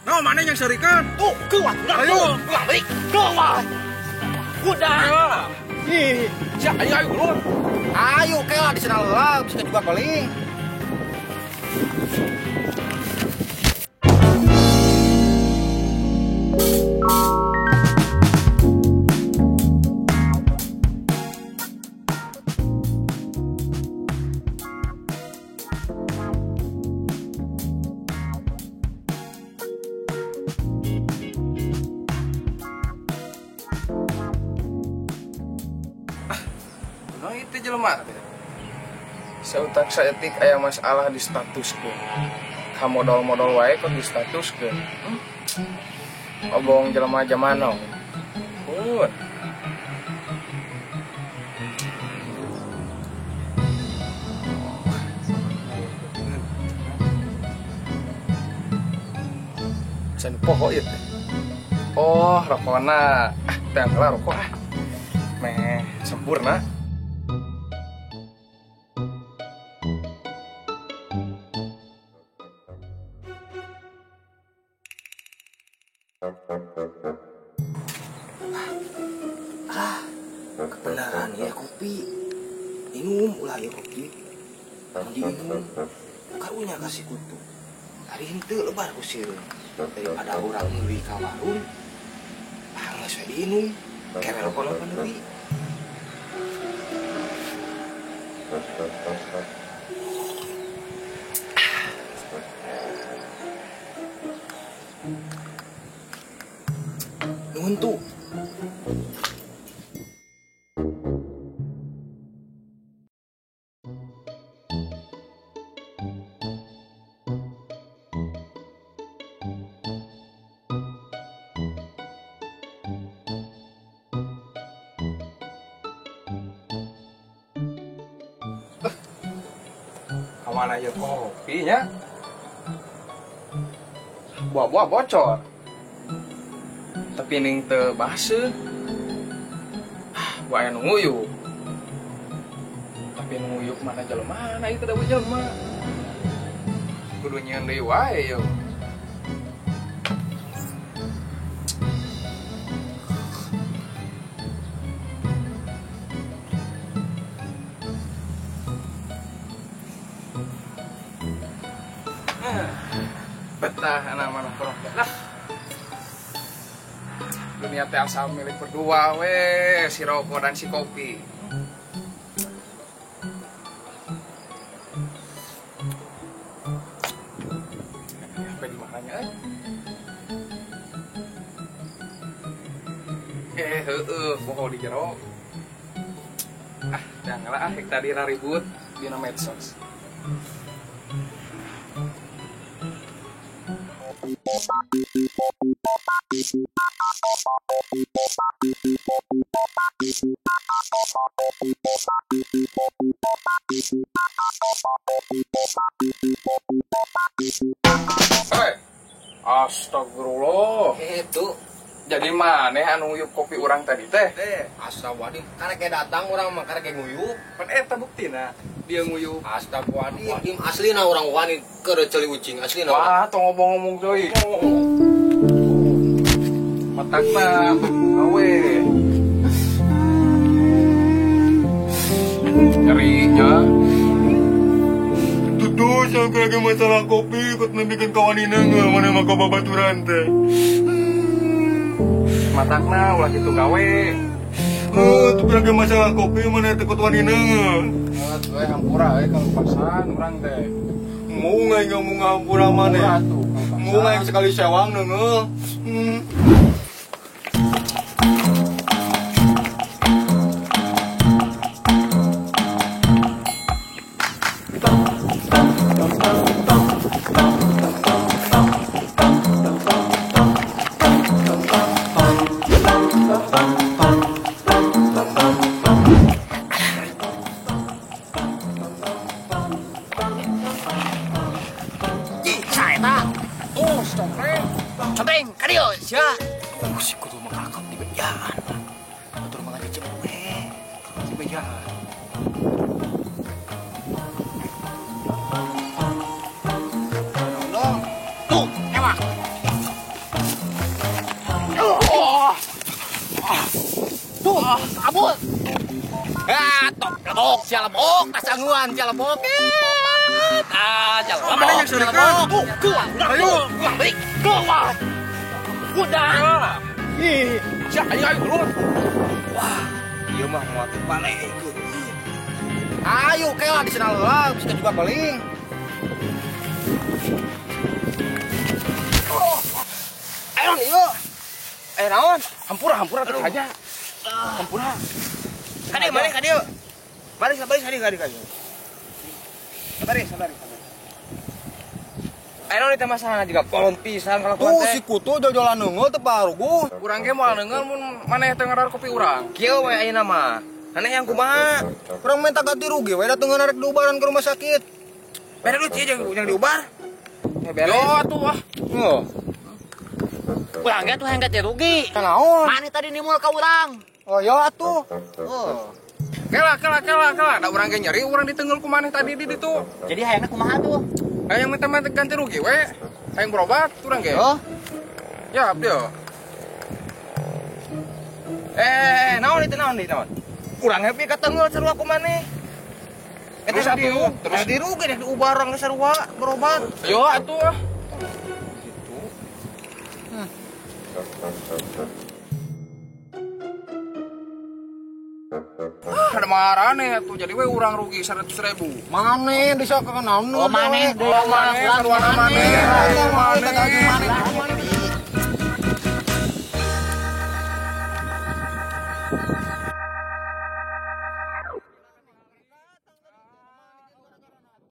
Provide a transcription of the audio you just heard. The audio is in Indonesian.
Nah, mana yang serikan? Tuh, keluar. Ayo. Keluar, balik. Keluar. Udah. Ih, ayo ulun. Ayo, kayak di sana lah. Bisa juga paling. Nah, itu jelema. Sautak saeutik aya masalah di statuskeun. Kamodol-modol wae kok di statuskeun. Obong jelema jamano. Pun. Can poho ieu teh. Oh, rokona. Teh lah rokok ah. Meh sempurna. Kebenaran ya kopi. Minum ulah ya kopi. Diminum. Karunya kasih kutu. Hari henteu lebar ku sireun. Daripada orang meuli ka warung. Geus we diinum. Kerel kono peneui. Nuhun tuh. Kamana ya kopinya? Buah-buah bocor. Tapi ning teu baseuh. Buah anu nguyuk. Tapi anu nguyuk mana jelema? Mana itu da jelema? Kudu nyieun deui wae yo. Betah anak mana kurang betah. Dunia teh asal milik berdua we, si rokok dan si kopi. Apa di mananya? Poho di jero. Janganlah tadi ribut dina medsos. Astagfirullah. Itu Jadi maneh anu nguyup kopi urang tadi teh? asa wadih. Karena kayak datang orang mah karena kayak nguyup. Pan eta buktina dia nguyup. Astagfirullahaladzim. Im aslina orang wani keur celi ucing aslina. Wah, tong ngomong-ngomong deui. Matakna gawe. Nyerinya. Tuh, sampai lagi masalah kopi, ikut bikin kawan ini nggak mana maka babaturan teh. Matakna ulah gitu gawe. Tapi lagi masalah kopi mana ikut wanina nggak? Gue hampura kalau pasan orang teh. Mau nggak ngampura mana? Mau nggak sekali sewang nengel? Cobeng, kadios ya. Si kudu mengangkat di bejaan. Kudu mengangkat cebeng di bejaan. Dong, tuh, emak. Kabut. Tok lebok, sia lebok, kasangguan sia lebok. Sia lebok. Mana yang sudah lebok. Ayo, balik. Keluar. Udah. Ih, ayo turun. Wah, ieu mah moal teu balik. Ayo kewa di sana lah, bisa juga paling. Ayo ieu. Naon? Hampura aja. Hampura. Kade balik kade. Balik kade. Sabar. Ayo nih masalah juga kolon pisan kalau Si kutu jojolan neungeul teu paruguh. Urang ge moal neungeul mun maneh teu ngarar kopi urang. kieu we ayeuna mah. Aneh yang kumaha? Urang minta ganti rugi we datang ngarek diubaran ke rumah sakit. Bere duit sih yang diubar. Ya bere. Yo atuh. Oh, Urang ge tuh yang ganti rugi. kanaon? Mana tadi nimul ka urang? Oh, yo atuh. Oh. Kela. Da urang ge nyeri urang ditenggel ku maneh tadi di ditu. Jadi hayangna kumaha tuh? Hayang minta ganti rugi we. Hayang berobat urang ge. Oh, Ya, dia. Naon itu naon? Kurang happy katenggel sarua ku maneh. Terus atuh, Terus dirugi deh diubar orang sarua berobat. Yo atuh. Ada marane atuh jadi we urang rugi 100.000. Maneh bisa ke naon? oh maneh deui Maneh sarua maneh. Maneh.